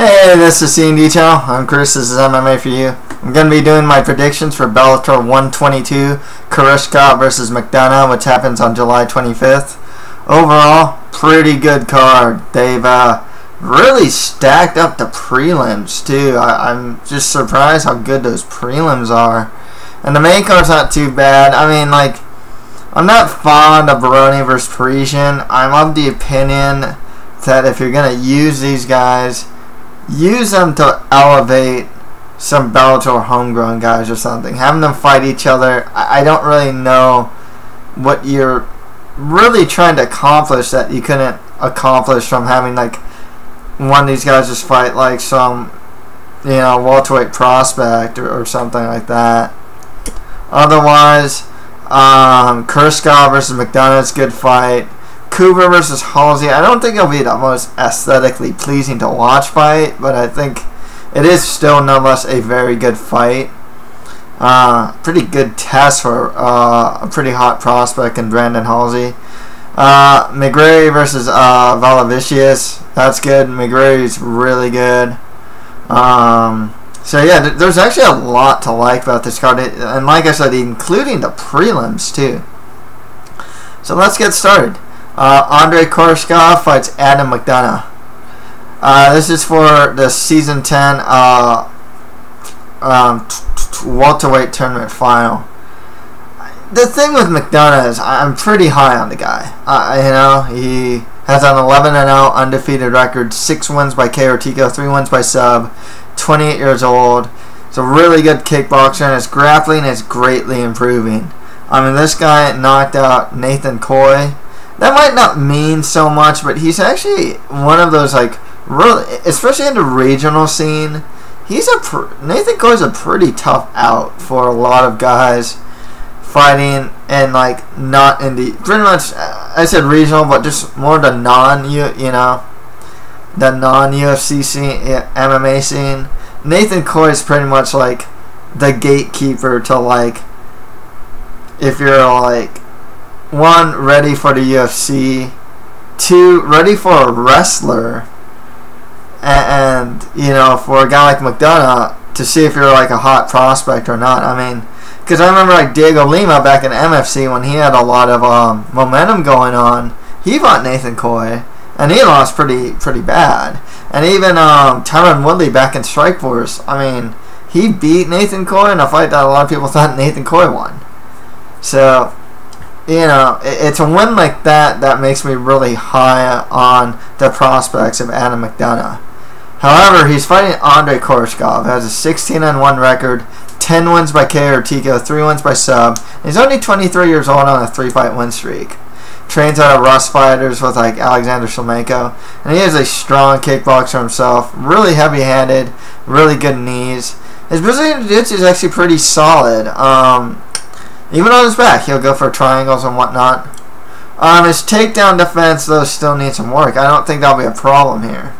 Hey, this is Egidijus. I'm Chris. This is MMA for you. I'm going to be doing my predictions for Bellator 122, Koreshkov versus McDonough, which happens on July 25th. Overall, pretty good card. They've really stacked up the prelims, too. I'm just surprised how good those prelims are. And the main card's not too bad. I mean, like, I'm not fond of Baroni versus Parisyan. I'm of the opinion that if you're going to use these guys, use them to elevate some Bellator homegrown guys or something. Having them fight each other, I don't really know what you're really trying to accomplish that you couldn't accomplish from having like one of these guys just fight like some, you know, welterweight prospect or something like that. Otherwise, Koreshkov versus McDonough is a good fight. Cooper versus Halsey, I don't think it'll be the most aesthetically pleasing to watch fight, but I think it is still nonetheless a very good fight. Pretty good test for a pretty hot prospect in Brandon Halsey. McGeary versus Valavicius, that's good. McGeary's really good. So yeah, there's actually a lot to like about this card, and like I said, including the prelims too. So let's get started. Andrey Koreshkov fights Adam McDonough. This is for the Season 10 welterweight tournament final. The thing with McDonough is I'm pretty high on the guy. You know, he has an 11-0 undefeated record, 6 wins by KO, 3 wins by sub, 28 years old. He's a really good kickboxer, and his grappling is greatly improving. I mean, this guy knocked out Nathan Coy. That might not mean so much, but he's actually one of those, like, really, especially in the regional scene, Nathan Coy's a pretty tough out for a lot of guys fighting and, like, not in the, pretty much, I said regional, but just more the the non-UFC scene, MMA scene. Nathan Coy is pretty much, like, the gatekeeper to, like, if you're, like, 1, ready for the UFC, 2, ready for a wrestler, and you know, for a guy like McDonough to see if you're like a hot prospect or not. I mean, because I remember like Diego Lima back in MFC when he had a lot of momentum going on, he fought Nathan Coy and he lost pretty bad. And even Tyron Woodley back in Strikeforce, I mean, he beat Nathan Coy in a fight that a lot of people thought Nathan Coy won. So, you know, it's a win like that that makes me really high on the prospects of Adam McDonough. However, he's fighting Andrey Koreshkov, who has a 16-1 record, 10 wins by KO or TKO, 3 wins by sub. He's only 23 years old on a 3-fight win streak. Trains out of Rust Fighters with like Alexander Shlemenko, and he is a strong kickboxer himself. Really heavy-handed, really good knees. His Brazilian Jiu-Jitsu is actually pretty solid. Even on his back, he'll go for triangles and whatnot. His takedown defense, though, still needs some work. I don't think that'll be a problem here.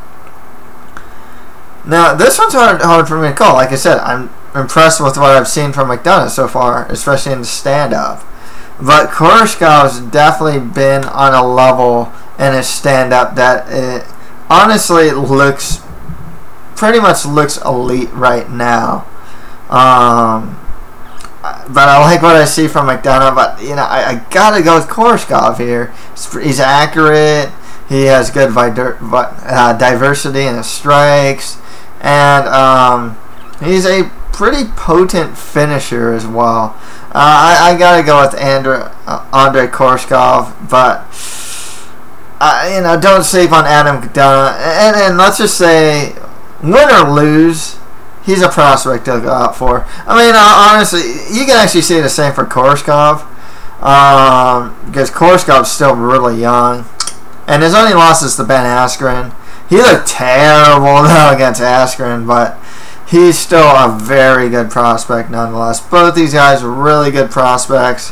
Now, this one's hard for me to call. Like I said, I'm impressed with what I've seen from McDonough so far, especially in the stand-up. But Koreshkov's definitely been on a level in his stand-up that it honestly pretty much looks elite right now. But I like what I see from McDonough. But you know, I gotta go with Koreshkov here. He's accurate. He has good diversity in his strikes, and he's a pretty potent finisher as well. I gotta go with Andrey Koreshkov, but you know, don't sleep on Adam McDonough. And let's just say, win or lose, he's a prospect to go out for. I mean, honestly, you can actually say the same for Koreshkov, because Koreshkov's still really young, and his only loss is to Ben Askren. He looked terrible though against Askren, but he's still a very good prospect nonetheless. Both these guys are really good prospects.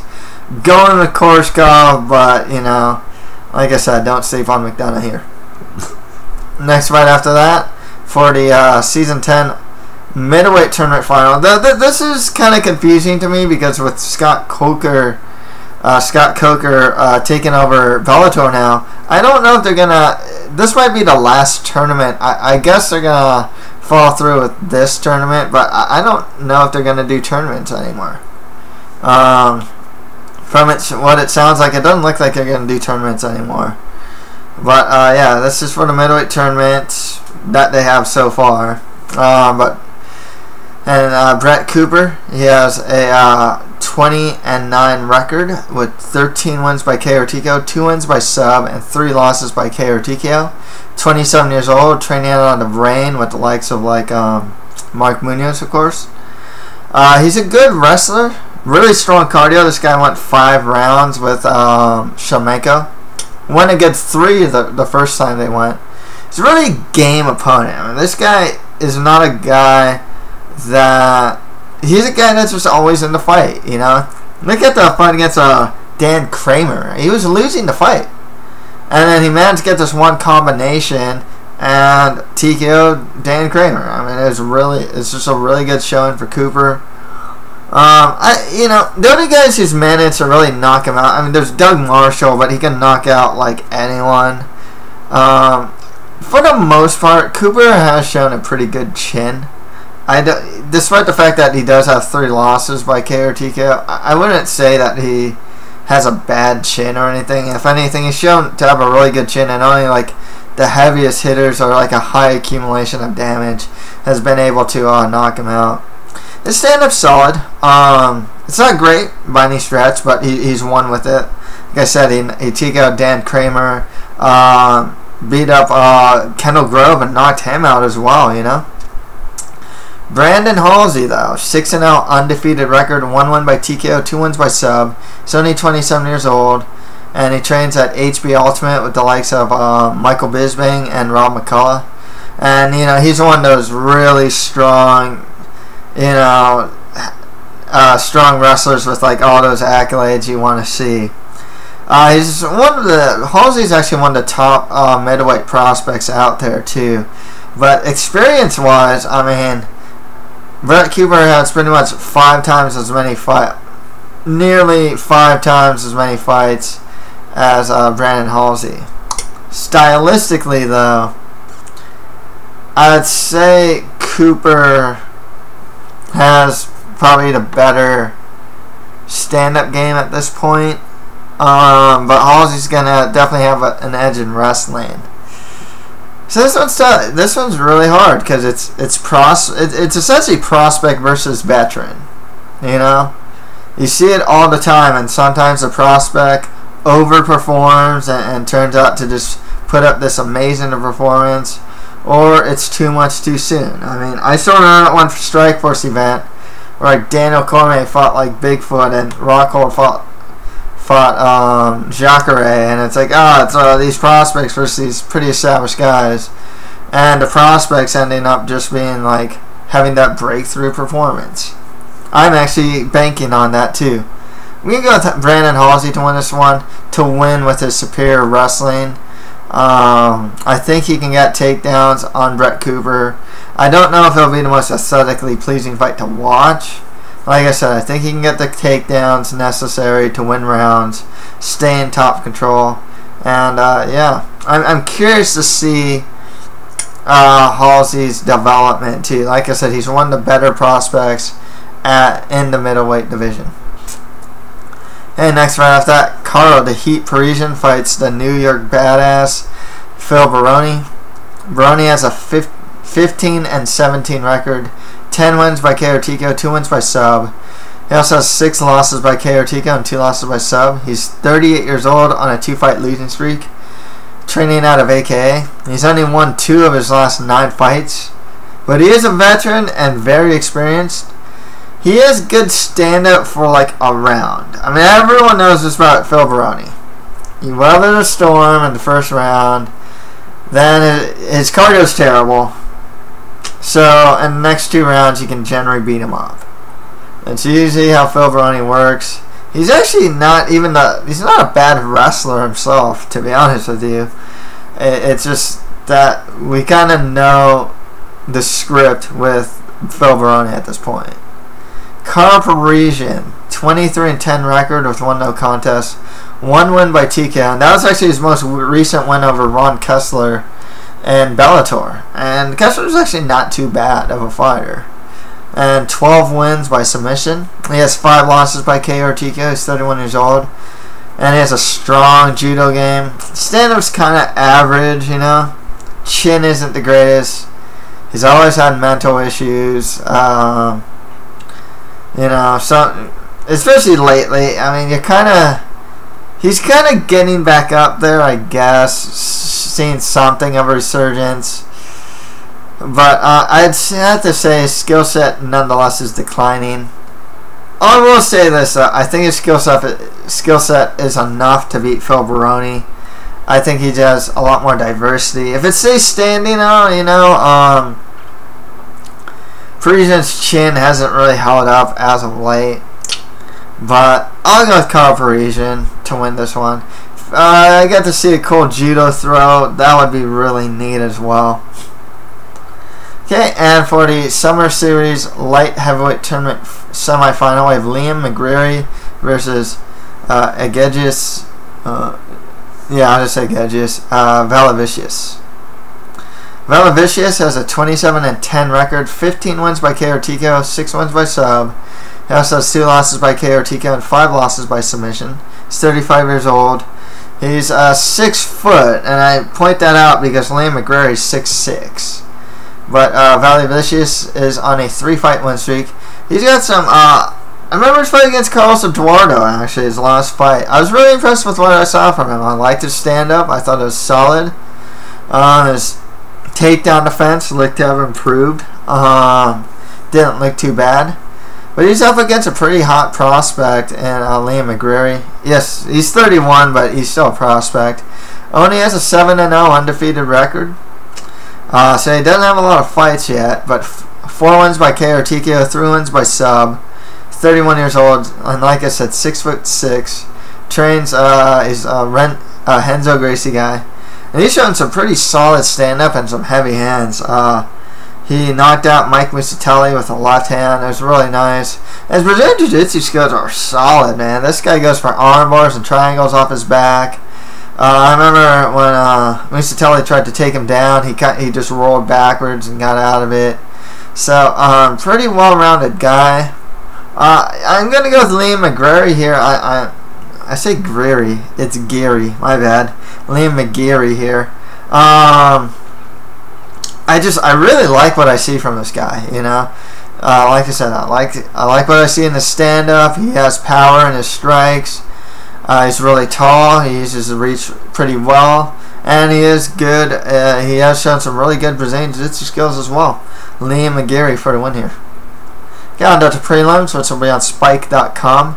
Going with Koreshkov, but you know, like I said, don't sleep on McDonough here. Next fight after that, for the Season 10 middleweight tournament final. This is kind of confusing to me because with Scott Coker Scott Coker taking over Bellator now. I don't know if they're gonna. This might be the last tournament. I guess they're gonna follow through with this tournament, but I don't know if they're gonna do tournaments anymore. From what it sounds like, it doesn't look like they're gonna do tournaments anymore. But yeah, this is for the middleweight tournament that they have so far. Brett Cooper, he has a 20-9 record with 13 wins by KO or TKO, 2 wins by sub, and 3 losses by KO or TKO. 27 years old, training out on the brain with the likes of like Mark Munoz, of course. He's a good wrestler, really strong cardio. This guy went 5 rounds with Shamenko. Went a good 3 the first time they went. He's a really game opponent. I mean, this guy is not a guy that... He's a guy that's just always in the fight, you know? Look at the fight against Dan Kramer. He was losing the fight. And then he managed to get this one combination and TKO Dan Kramer. I mean, it's just a really good showing for Cooper. The only guys who's managed to really knock him out, I mean, there's Doug Marshall, but he can knock out like anyone. For the most part, Cooper has shown a pretty good chin. Despite the fact that he does have 3 losses by KO or TKO, I wouldn't say that he has a bad chin or anything. If anything, he's shown to have a really good chin, and only like the heaviest hitters or like a high accumulation of damage has been able to knock him out. His stand-up's solid. It's not great by any stretch, but he's won with it. Like I said, he TKO'd Dan Kramer, beat up Kendall Grove and knocked him out as well, you know. Brandon Halsey, though, 6-0 undefeated record, 1 win by TKO, 2 wins by sub. He's only 27 years old, and he trains at HB Ultimate with the likes of Michael Bisping and Rob McCullough. And, you know, he's one of those really strong, strong wrestlers with like all those accolades you want to see. Halsey's actually one of the top middleweight prospects out there too. But experience-wise, I mean, Brett Cooper has pretty much 5 times as many nearly 5 times as many fights as Brandon Halsey. Stylistically, though, I'd say Cooper has probably the better stand-up game at this point. But Halsey's gonna definitely have an edge in wrestling. So this one's tough. This one's really hard because it's essentially prospect versus veteran. You know, you see it all the time, and sometimes the prospect overperforms and turns out to just put up this amazing performance, or it's too much too soon. I mean, I still remember that one Strikeforce event where like Daniel Cormier fought like Bigfoot and Rockhold fought Jacare, and it's like, it's these prospects versus these pretty established guys, and the prospects ending up just being like having that breakthrough performance. I'm actually banking on that too. We can go with Brandon Halsey to win this one, to win with his superior wrestling. I think he can get takedowns on Brett Cooper. I don't know if it'll be the most aesthetically pleasing fight to watch. Like I said, I think he can get the takedowns necessary to win rounds, stay in top control, and yeah, I'm curious to see Halsey's development too. Like I said, he's one of the better prospects in the middleweight division. And next right after that, Karo, the Heat Parisyan, fights the New York Badass Phil Baroni. Baroni has a 15-17 record. 10 wins by KO or TKO, 2 wins by sub. He also has 6 losses by KO or TKO and 2 losses by sub. He's 38 years old on a 2-fight losing streak. Training out of AKA. He's only won 2 of his last 9 fights. But he is a veteran and very experienced. He has good stand-up for like a round. I mean, everyone knows this about Phil Baroni. He weathered a storm in the first round. Then his cardio's terrible. So, in the next 2 rounds, you can generally beat him up. That's usually how Phil Baroni works. He's actually not even he's not a bad wrestler himself, to be honest with you. It's just that we kind of know the script with Phil Baroni at this point. Karl Parisyan, 23-10 record with 1 no contest. 1 win by TKO. And that was actually his most recent win over Ron Kessler in Bellator. And Kessler was actually not too bad of a fighter. And 12 wins by submission. He has 5 losses by KO or TKO. He's 31 years old. And he has a strong judo game. Stand-up's kind of average, you know. Chin isn't the greatest. He's always had mental issues. You know, so especially lately. I mean, he's kind of getting back up there, I guess. Seeing something of a resurgence. But I'd have to say his skill set nonetheless is declining. I will say this, I think his skill set is enough to beat Phil Baroni. I think he has a lot more diversity. If it stays standing out, you know, Parisyan's chin hasn't really held up as of late. But I'll go with Karl Parisyan to win this one. I got to see a cool judo throw. That would be really neat as well. Okay, and for the Summer Series Light Heavyweight Tournament semifinal, we have Liam McGeary versus Egidijus. I'll just say Egidijus Valavicius. Valavicius has a 27-10 record, 15 wins by KO or TKO, 6 wins by sub. He also has 2 losses by KO or TKO and 5 losses by submission. He's 35 years old. He's 6 foot, and I point that out because Liam McGeary is 6'6". But Valavicius is on a 3-fight win streak. He's got some. I remember his fight against Karl Duarte, actually, his last fight. I was really impressed with what I saw from him. I liked his stand-up. I thought it was solid. His takedown defense looked to have improved. Didn't look too bad. But he's up against a pretty hot prospect in Liam McGeary. Yes, he's 31, but he's still a prospect. Only has a 7-0 undefeated record. So he doesn't have a lot of fights yet, but 4 wins by KO or TKO, 3 wins by sub. 31 years old, and like I said, 6'6". Trains is Renzo Gracie guy, and he's showing some pretty solid stand-up and some heavy hands. He knocked out Mike Musatelli with a left hand. It was really nice. His Brazilian Jiu-Jitsu skills are solid, man. This guy goes for arm bars and triangles off his back. I remember when Musatelli tried to take him down, he just rolled backwards and got out of it. So, pretty well-rounded guy. I'm going to go with Liam McGeary here. I say Greary. It's Gary. My bad. Liam McGeary here. I really like what I see from this guy, you know. Like I said, I like what I see in the stand-up. He has power in his strikes. He's really tall. He uses the reach pretty well. And he is good. He has shown some really good Brazilian Jiu-Jitsu skills as well. Liam McGeary for the win here. Got on to prelims, which will be on Spike.com.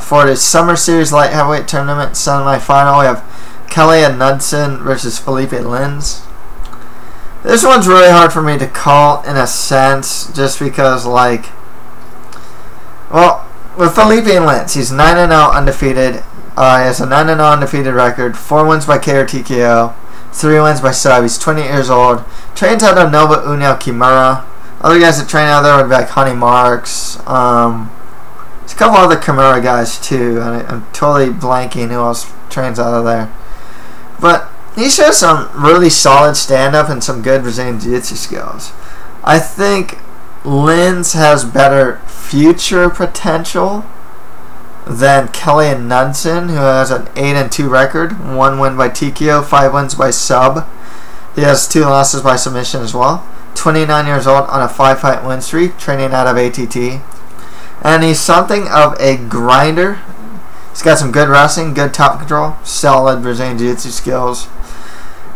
For the Summer Series Light Heavyweight Tournament semifinal, we have Kelly Anundson versus Philipe Lins. This one's really hard for me to call in a sense, just because, like, well, with Philipe Lins, he's 9-0 undefeated. He has a 9-0 undefeated record, 4 wins by KO or TKO, 3 wins by sub. He's 20 years old. Trains out of Nova União Kimura. Other guys that train out there would be like Honey Marks. There's a couple other Kimura guys too. I'm totally blanking who else trains out of there. But he shows some really solid stand-up and some good Brazilian Jiu-Jitsu skills. I think Lins has better future potential than Kelly Anundson, who has an 8-2 record, 1 win by TKO, 5 wins by sub. He has 2 losses by submission as well. 29 years old on a 5-fight win streak, training out of ATT. And he's something of a grinder. He's got some good wrestling, good top control, solid Brazilian Jiu-Jitsu skills.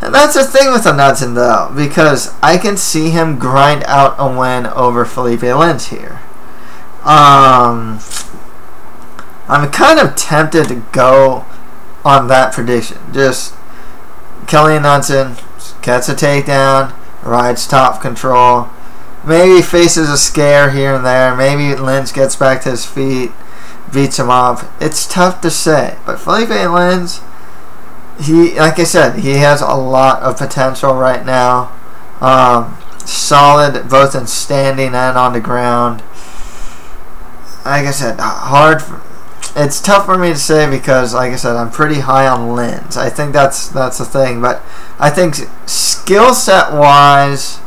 And that's the thing with Anundson, though, because I can see him grind out a win over Philipe Lins here. I'm kind of tempted to go on that prediction. Just Kelly Anundson gets a takedown, rides top control, maybe faces a scare here and there, maybe Lins gets back to his feet, beats him up. It's tough to say, but Philipe Lins, like I said, he has a lot of potential right now. Solid both in standing and on the ground. like I said, it's tough for me to say because, like I said, I'm pretty high on Lins. I think that's the thing. But I think skill set wise,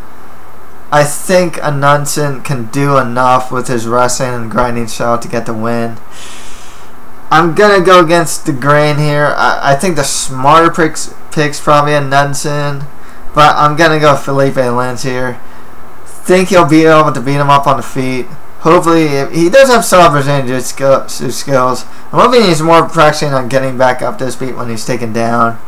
I think Anundson can do enough with his wrestling and grinding style to get the win. I'm gonna go against the grain here. I think the smarter pick's probably Anundson, but I'm gonna go Philipe Lins here. Think he'll be able to beat him up on the feet. Hopefully, he does have solid Brazilian Jiu-Jitsu skills. I'm hoping he's more practicing on getting back up to his feet when he's taken down.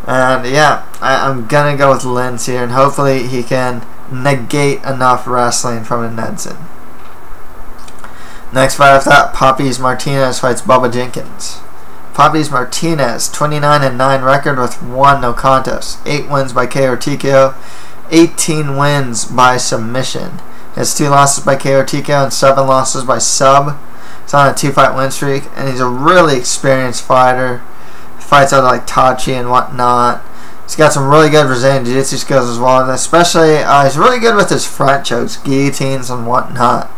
And yeah, I'm going to go with Lins here, and hopefully he can negate enough wrestling from Anundson. Next fight after that, Poppies Martinez fights Bubba Jenkins. Poppies Martinez, 29-9 record with 1 no contest. 8 wins by KO or TKO, 18 wins by submission. He has 2 losses by KO or TKO and 7 losses by sub. He's on a 2-fight win streak, and he's a really experienced fighter. He fights out like Tachi and whatnot. He's got some really good Brazilian Jiu-Jitsu skills as well, and especially he's really good with his front chokes, guillotines, and whatnot.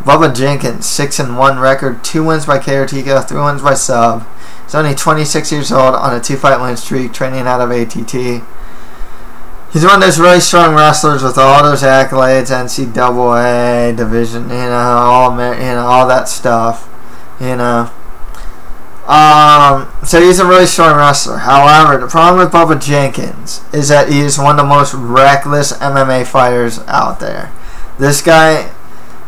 Bubba Jenkins, 6-1 record, 2 wins by KO or TKO, 3 wins by sub. He's only 26 years old on a 2-fight win streak, training out of ATT. He's one of those really strong wrestlers with all those accolades, NCAA division, all that stuff, So he's a really strong wrestler. However, the problem with Bubba Jenkins is that he is one of the most reckless MMA fighters out there. This guy,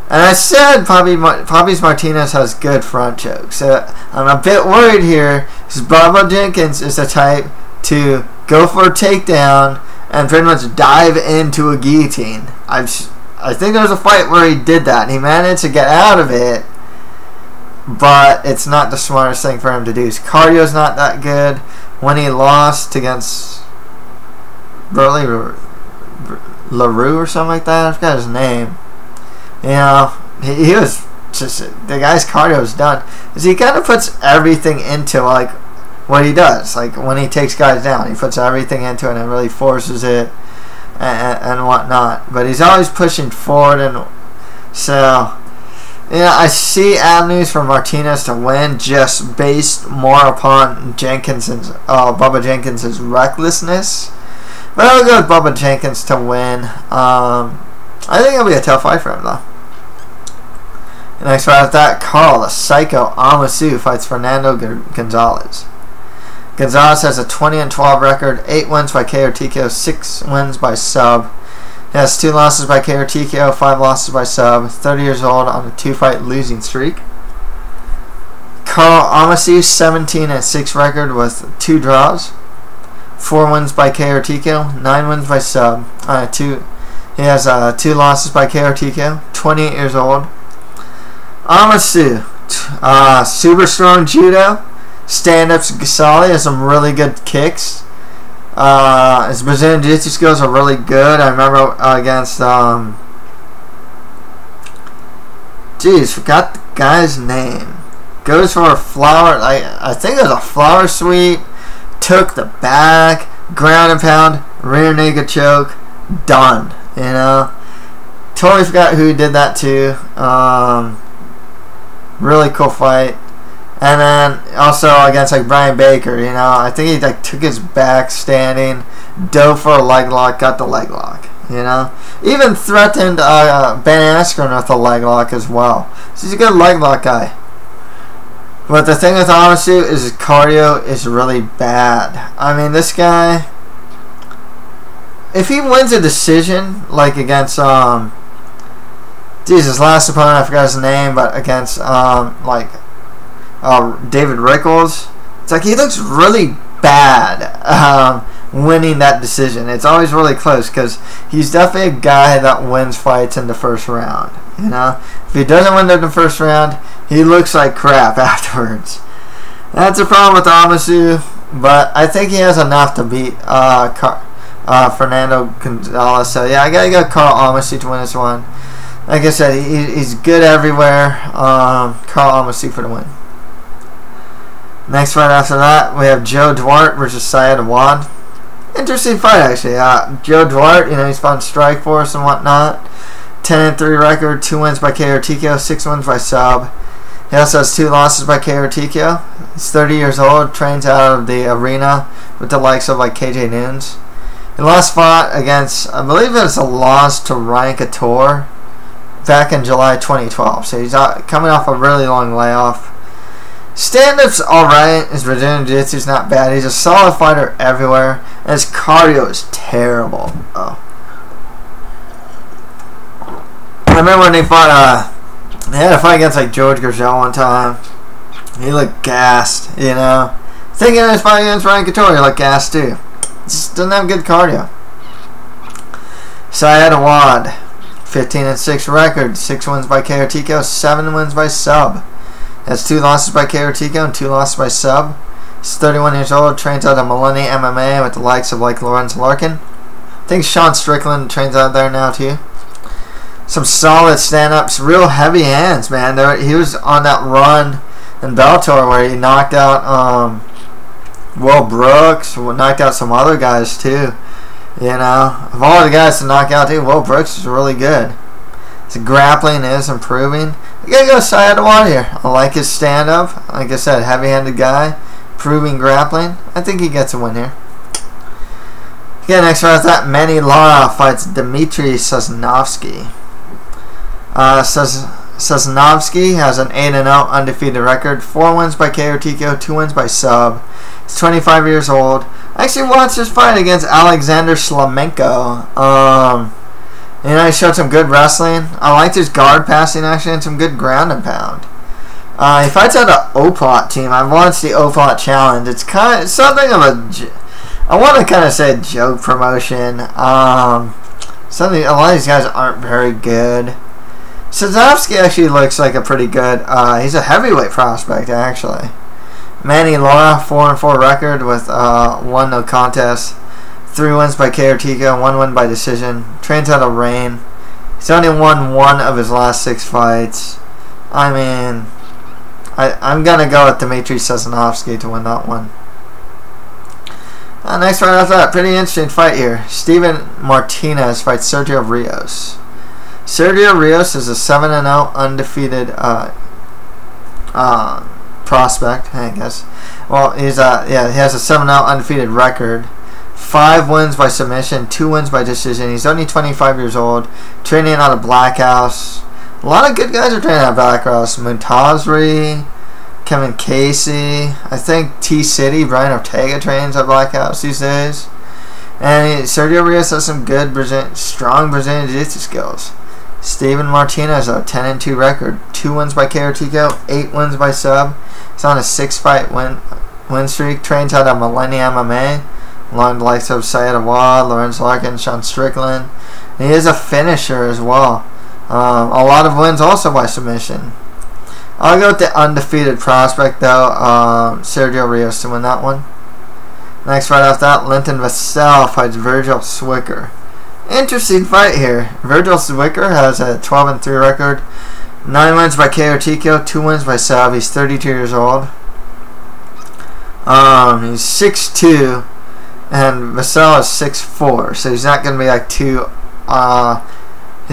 and I said Poppies Martinez has good front chokes. So I'm a bit worried here because Bubba Jenkins is the type to go for a takedown and pretty much dive into a guillotine. I think there was a fight where he did that, and he managed to get out of it, but it's not the smartest thing for him to do. His cardio's not that good. When he lost against LaRue or something like that, I forgot his name. He was just, the guy's cardio is done. Because he kind of puts everything into like what he does. Like when he takes guys down, he puts everything into it and really forces it and whatnot. But he's always pushing forward, and so I see avenues for Martinez to win just based more upon Bubba Jenkins' recklessness. But I'll go with Bubba Jenkins to win. I think it'll be a tough fight for him though. Next fight after that, Karl, the Psycho Amoussou fights Fernando Gonzalez. Gonzalez has a 20-12 record, 8 wins by KO or TKO, 6 wins by sub. He has 2 losses by KO or TKO, 5 losses by sub. 30 years old on a 2-fight losing streak. Karl Amoussou, 17-6 record with 2 draws, 4 wins by KO or TKO, 9 wins by sub. He has 2 losses by KO or TKO. 28 years old. Amoussou, super strong judo. Stand-ups solid, has some really good kicks. His Brazilian Jiu-Jitsu skills are really good. I remember against forgot the guy's name. Goes for a flower, I think it was a flower sweep. Took the back, ground and pound, rear naked choke, done. Totally forgot who did that to. Really cool fight. And then also against like Brian Baker, I think he took his back standing, dove for a leg lock, got the leg lock. Even threatened Ben Askren with a leg lock as well. So he's a good leg lock guy. But the thing with Amoussou is his cardio is really bad. I mean, this guy, if he wins a decision, like against his last opponent, I forgot his name, but against David Rickles, it's like he looks really bad winning that decision. It's always really close because he's definitely a guy that wins fights in the first round. If he doesn't win in the first round, he looks like crap afterwards. That's a problem with Amoussou, but I think he has enough to beat Fernando Gonzalez. So yeah, I gotta go Karl Amoussou to win this one. Like I said, he's good everywhere. Karl Amoussou for the win. Next fight after that, we have Joe Duarte versus Saad Awad. Interesting fight, actually. Joe Duarte, he's fought in Strikeforce and whatnot. 10-3 record, 2 wins by KO TKO, 6 wins by sub. He also has 2 losses by KO TKO. He's 30 years old, trains out of the arena with the likes of like KJ Nunes. He last fought against, I believe it was a loss to Ryan Couture back in July 2012. So he's coming off a really long layoff. Stand-up's alright. His Brazilian Jiu-Jitsu's not bad. He's a solid fighter everywhere. And his cardio is terrible. Oh. I remember when they fought, they had a fight against like George Gurgel one time. He looked gassed, you know. Thinking of his fight against Ryan Couture, he looked gassed too. Just doesn't have good cardio. Saad Awad, 15-6 record, 6 wins by KO TKO, 7 wins by sub. Has 2 losses by KO TKO and 2 losses by sub. He's 31 years old, trains out of Millennium MMA with the likes of like Lorenz Larkin. I think Sean Strickland trains out there now too. Some solid stand-ups, real heavy hands, man. He was on that run in Bellator where he knocked out Will Brooks, knocked out some other guys too. You know, of all the guys to knock out too, Will Brooks is really good. His grappling is improving. You gotta go Saad Awad here. I like his stand-up. Like I said, heavy-handed guy, improving grappling. I think he gets a win here. Yeah, next round that Manny Lara fights Dmitriy Sosnovskiy. Sosnovskiy has an 8-0 undefeated record, 4 wins by KO TKO, 2 wins by sub. He's 25 years old. I actually watched this fight against Alexander Slamenko. You know, he showed some good wrestling. I liked his guard passing actually and some good ground and pound. He fights out an OPOT team. I've watched the OPOT challenge. It's kind of something of a, I want to kind of say joke promotion. Something, a lot of these guys aren't very good. Sosnovskiy actually looks like a pretty good, he's a heavyweight prospect actually. Manny Lara, 4-4 record with 1 no contest, 3 wins by KO TKO, 1 win by decision. Trains out of Rain. He's only won 1 of his last 6 fights. I mean, I'm gonna go with Dmitriy Sosnovskiy to win that one. Next fight after that, pretty interesting fight here. Steven Martinez fights Sergio Rios. Sergio Rios is a 7-0 undefeated prospect, I guess. Well, he has a 7-0 undefeated record. 5 wins by submission, 2 wins by decision. He's only 25 years old, training out of Black House. A lot of good guys are training out of Black House. Muntazri, Kevin Casey. I think T-City, Brian Ortega trains at Black House these days. And Sergio Rios has some good, strong Brazilian Jiu-Jitsu skills. Steven Martinez, a 10-2 record, 2 wins by KO TKO, 8 wins by sub. He's on a 6-fight win streak. Trains out of Millennium MMA, along the likes of Saad Awad, Lorenz Larkin, Sean Strickland. And he is a finisher as well. A lot of wins also by submission. I'll go with the undefeated prospect though, Sergio Rios to win that one. Next fight after that, Linton Vassell fights Virgil Zwicker. Interesting fight here. Virgil Zwicker has a 12-3 record, 9 wins by KO TKO, 2 wins by sub. He's 32 years old. He's 6'2", and Vassell is 6'4", so he's not gonna be like he's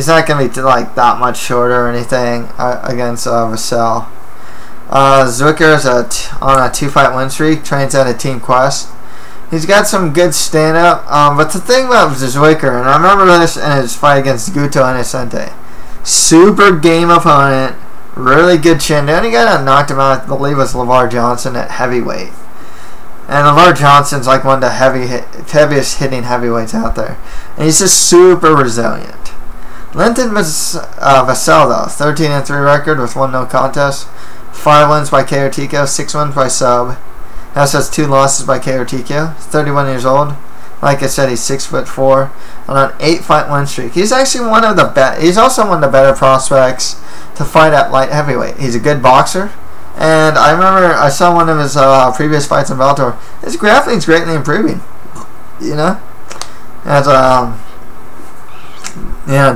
not gonna be like that much shorter or anything against Vassell. Zwicker is on a 2-fight win streak. Trains out of Team Quest. He's got some good stand-up, but the thing about Zwicker, and I remember this in his fight against Guto Innocente, super game opponent, really good chin. The only guy that knocked him out, I believe, was LeVar Johnson at heavyweight. And LeVar Johnson's like one of the heaviest hitting heavyweights out there. And he's just super resilient. Linton Vassell, though, 13-3 record with 1 no contest, 5 wins by KO TKO, 6 wins by sub. He also has 2 losses by KO TKO. He's 31 years old. Like I said, he's 6'4", on an 8-fight win streak. He's actually one of the best. He's also one of the better prospects to fight at light heavyweight. He's a good boxer, and I remember I saw one of his previous fights in Bellator. His grappling's greatly improving. You know, has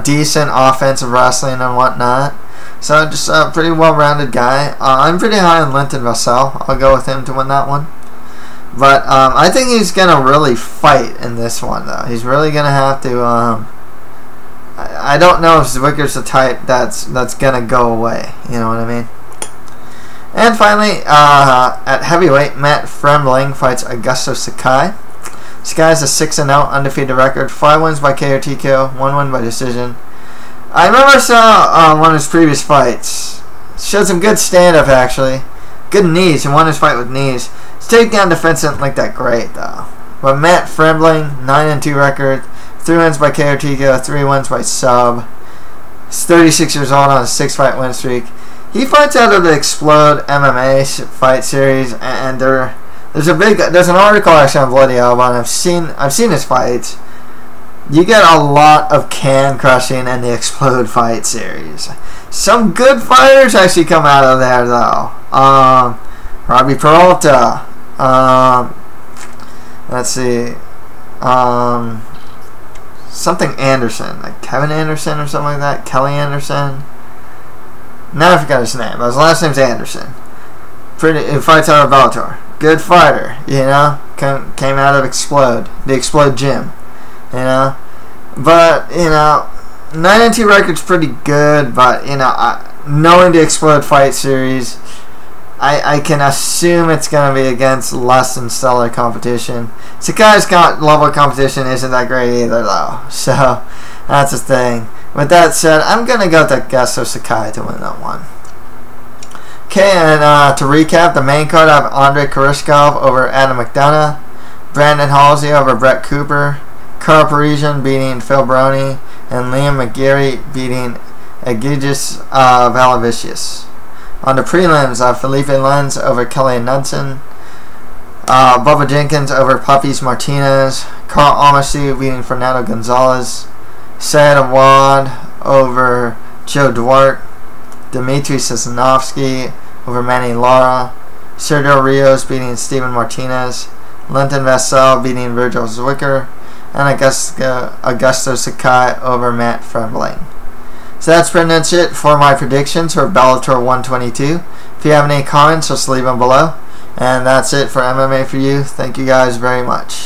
decent offensive wrestling and whatnot. So just a pretty well-rounded guy. I'm pretty high on Linton Vassell. I'll go with him to win that one. But I think he's going to really fight in this one, though. He's really going to have to I don't know if Zwicker's the type that's gonna go away. You know what I mean? And finally, at heavyweight, Matt Fremling fights Egidijus Sakai. Sakai's a 6-0 undefeated record, 5 wins by KO TKO, 1 win by decision. I remember I saw one of his previous fights. Showed some good stand-up actually, good knees. He won his fight with knees. His takedown defense isn't like that great though. But Matt Fremling, 9-2 record, 3 wins by KO TKO, 3 wins by sub. He's 36 years old on a 6-fight win streak. He fights out of the Explode MMA fight series, and there's an article actually on Bloody Elbow, and I've seen his fights. You get a lot of can crushing in the Explode fight series. Some good fighters actually come out of there though. Robbie Peralta. Let's see. Something Anderson, like Kevin Anderson or something like that. Kelly Anderson. Now I forgot his name, but his last name's Anderson. He fights out of Bellator. Good fighter, you know. Came out of the Explode gym, you know. But you know, 9-2 record's pretty good. But you know, knowing the Explode fight series, I can assume it's gonna be against less than stellar competition. Sakai's level of competition isn't that great either, though. So that's the thing. With that said, I'm going to go with Egidijus Sakai to win that one. Okay, and to recap, the main card, I have Andrey Koreshkov over Adam McDonough, Brandon Halsey over Brett Cooper, Karl Parisyan beating Phil Baroni, and Liam McGeary beating Egidijus Valavicius. On the prelims, I have Philipe Lins over Kelly Anundson, Bubba Jenkins over Poppies Martinez, Karl Amoussou beating Fernando Gonzalez, Saad Awad over Joe Duarte, Dmitriy Sosnovskiy over Manny Lara, Sergio Rios beating Steven Martinez, Linton Vassell beating Virgil Zwicker, and Egidijus Sakai over Matt Fremling. So that's pretty much it for my predictions for Bellator 122. If you have any comments, just leave them below. And that's it for MMA for you. Thank you guys very much.